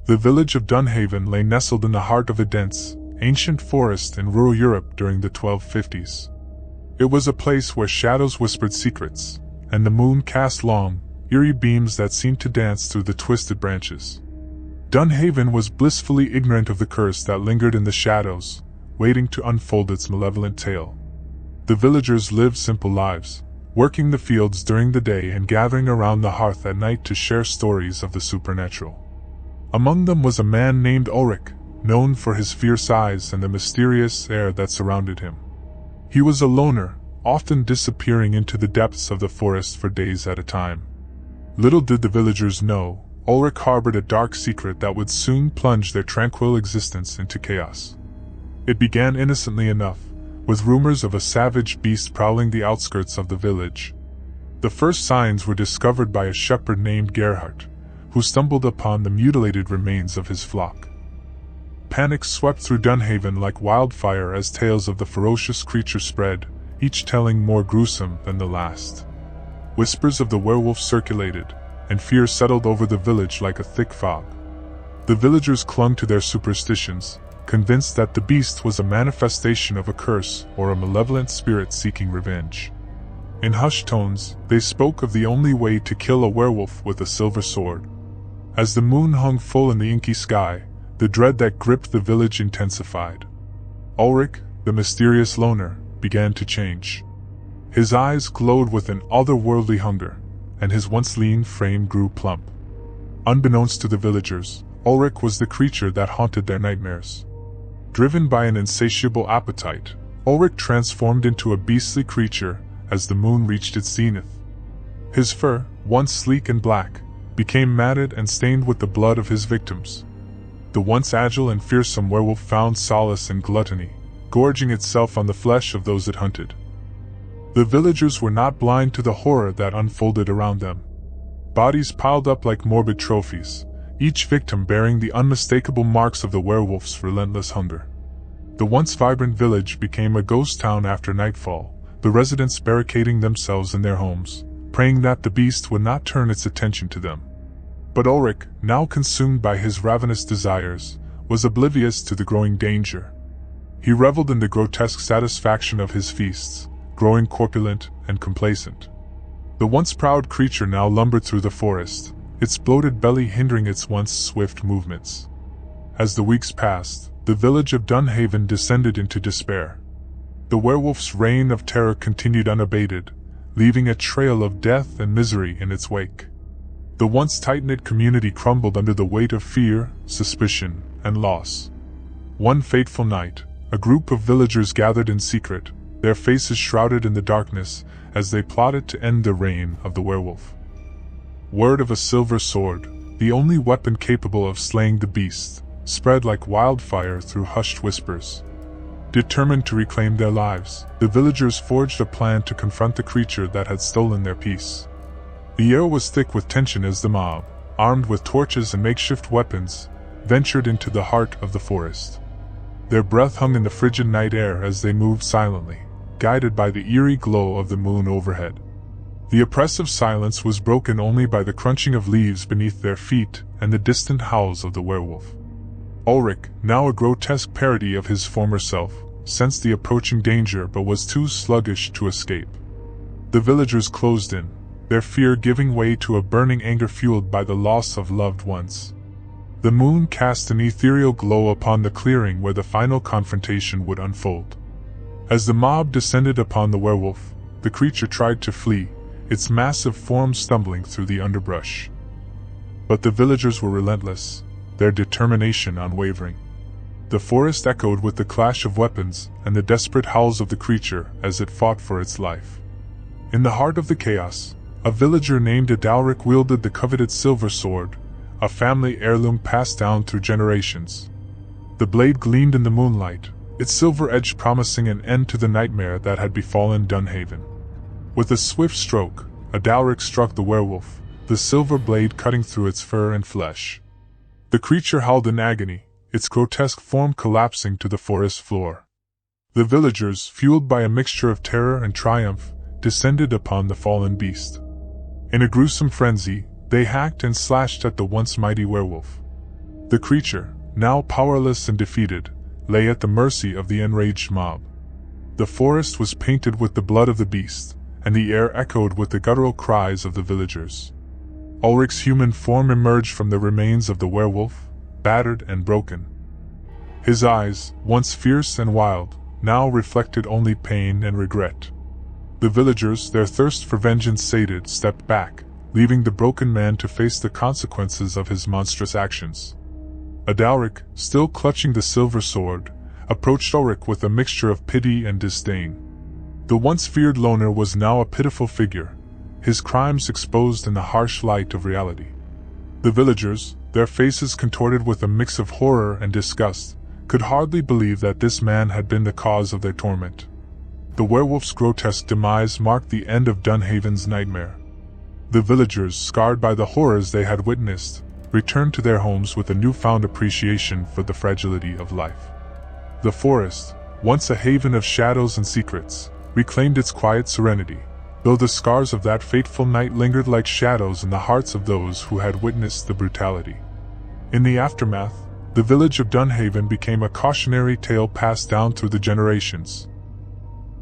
The village of Dunhaven lay nestled in the heart of a dense, ancient forest in rural Europe during the 1250s. It was a place where shadows whispered secrets, and the moon cast long, eerie beams that seemed to dance through the twisted branches. Dunhaven was blissfully ignorant of the curse that lingered in the shadows, waiting to unfold its malevolent tale. The villagers lived simple lives, working the fields during the day and gathering around the hearth at night to share stories of the supernatural. Among them was a man named Ulric, known for his fierce eyes and the mysterious air that surrounded him. He was a loner, often disappearing into the depths of the forest for days at a time. Little did the villagers know, Ulric harbored a dark secret that would soon plunge their tranquil existence into chaos. It began innocently enough, with rumors of a savage beast prowling the outskirts of the village. The first signs were discovered by a shepherd named Gerhardt, who stumbled upon the mutilated remains of his flock. Panic swept through Dunhaven like wildfire as tales of the ferocious creature spread, each telling more gruesome than the last. Whispers of the werewolf circulated, and fear settled over the village like a thick fog. The villagers clung to their superstitions, convinced that the beast was a manifestation of a curse or a malevolent spirit seeking revenge. In hushed tones, they spoke of the only way to kill a werewolf with a silver sword. As the moon hung full in the inky sky, the dread that gripped the village intensified. Ulric, the mysterious loner, began to change. His eyes glowed with an otherworldly hunger, and his once lean frame grew plump. Unbeknownst to the villagers, Ulric was the creature that haunted their nightmares. Driven by an insatiable appetite, Ulric transformed into a beastly creature as the moon reached its zenith. His fur, once sleek and black, became matted and stained with the blood of his victims. The once agile and fearsome werewolf found solace in gluttony, gorging itself on the flesh of those it hunted. The villagers were not blind to the horror that unfolded around them. Bodies piled up like morbid trophies, each victim bearing the unmistakable marks of the werewolf's relentless hunger. The once vibrant village became a ghost town after nightfall, the residents barricading themselves in their homes, praying that the beast would not turn its attention to them. But Ulric, now consumed by his ravenous desires, was oblivious to the growing danger. He reveled in the grotesque satisfaction of his feasts, growing corpulent and complacent. The once proud creature now lumbered through the forest, its bloated belly hindering its once swift movements. As the weeks passed, the village of Dunhaven descended into despair. The werewolf's reign of terror continued unabated, leaving a trail of death and misery in its wake. The once tight-knit community crumbled under the weight of fear, suspicion, and loss. One fateful night, a group of villagers gathered in secret, their faces shrouded in the darkness, as they plotted to end the reign of the werewolf. Word of a silver sword, the only weapon capable of slaying the beast, spread like wildfire through hushed whispers. Determined to reclaim their lives, the villagers forged a plan to confront the creature that had stolen their peace. The air was thick with tension as the mob, armed with torches and makeshift weapons, ventured into the heart of the forest. Their breath hung in the frigid night air as they moved silently, guided by the eerie glow of the moon overhead. The oppressive silence was broken only by the crunching of leaves beneath their feet and the distant howls of the werewolf. Ulric, now a grotesque parody of his former self, sensed the approaching danger but was too sluggish to escape. The villagers closed in, their fear giving way to a burning anger fueled by the loss of loved ones. The moon cast an ethereal glow upon the clearing where the final confrontation would unfold. As the mob descended upon the werewolf, the creature tried to flee, its massive form stumbling through the underbrush. But the villagers were relentless, their determination unwavering. The forest echoed with the clash of weapons and the desperate howls of the creature as it fought for its life. In the heart of the chaos, a villager named Ulric wielded the coveted silver sword, a family heirloom passed down through generations. The blade gleamed in the moonlight, its silver edge promising an end to the nightmare that had befallen Dunhaven. With a swift stroke, Ulric struck the werewolf, the silver blade cutting through its fur and flesh. The creature howled in agony, its grotesque form collapsing to the forest floor. The villagers, fueled by a mixture of terror and triumph, descended upon the fallen beast. In a gruesome frenzy, they hacked and slashed at the once mighty werewolf. The creature, now powerless and defeated, lay at the mercy of the enraged mob. The forest was painted with the blood of the beast, and the air echoed with the guttural cries of the villagers. Ulric's human form emerged from the remains of the werewolf, battered and broken. His eyes, once fierce and wild, now reflected only pain and regret. The villagers, their thirst for vengeance sated, stepped back, leaving the broken man to face the consequences of his monstrous actions. Ulric, still clutching the silver sword, approached Ulric with a mixture of pity and disdain. The once feared loner was now a pitiful figure, his crimes exposed in the harsh light of reality. The villagers, their faces contorted with a mix of horror and disgust, could hardly believe that this man had been the cause of their torment. The werewolf's grotesque demise marked the end of Dunhaven's nightmare. The villagers, scarred by the horrors they had witnessed, returned to their homes with a newfound appreciation for the fragility of life. The forest, once a haven of shadows and secrets, reclaimed its quiet serenity, though the scars of that fateful night lingered like shadows in the hearts of those who had witnessed the brutality. In the aftermath, the village of Dunhaven became a cautionary tale passed down through the generations.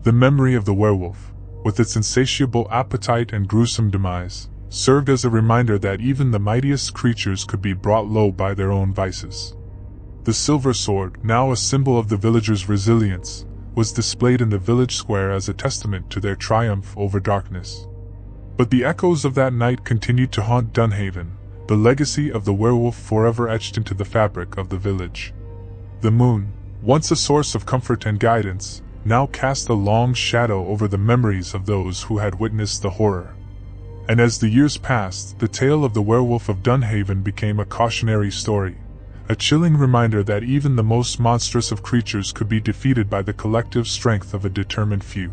The memory of the werewolf, with its insatiable appetite and gruesome demise, served as a reminder that even the mightiest creatures could be brought low by their own vices. The silver sword, now a symbol of the villagers' resilience, was displayed in the village square as a testament to their triumph over darkness. But the echoes of that night continued to haunt Dunhaven, the legacy of the werewolf forever etched into the fabric of the village. The moon, once a source of comfort and guidance, now cast a long shadow over the memories of those who had witnessed the horror. And as the years passed, the tale of the werewolf of Dunhaven became a cautionary story, a chilling reminder that even the most monstrous of creatures could be defeated by the collective strength of a determined few.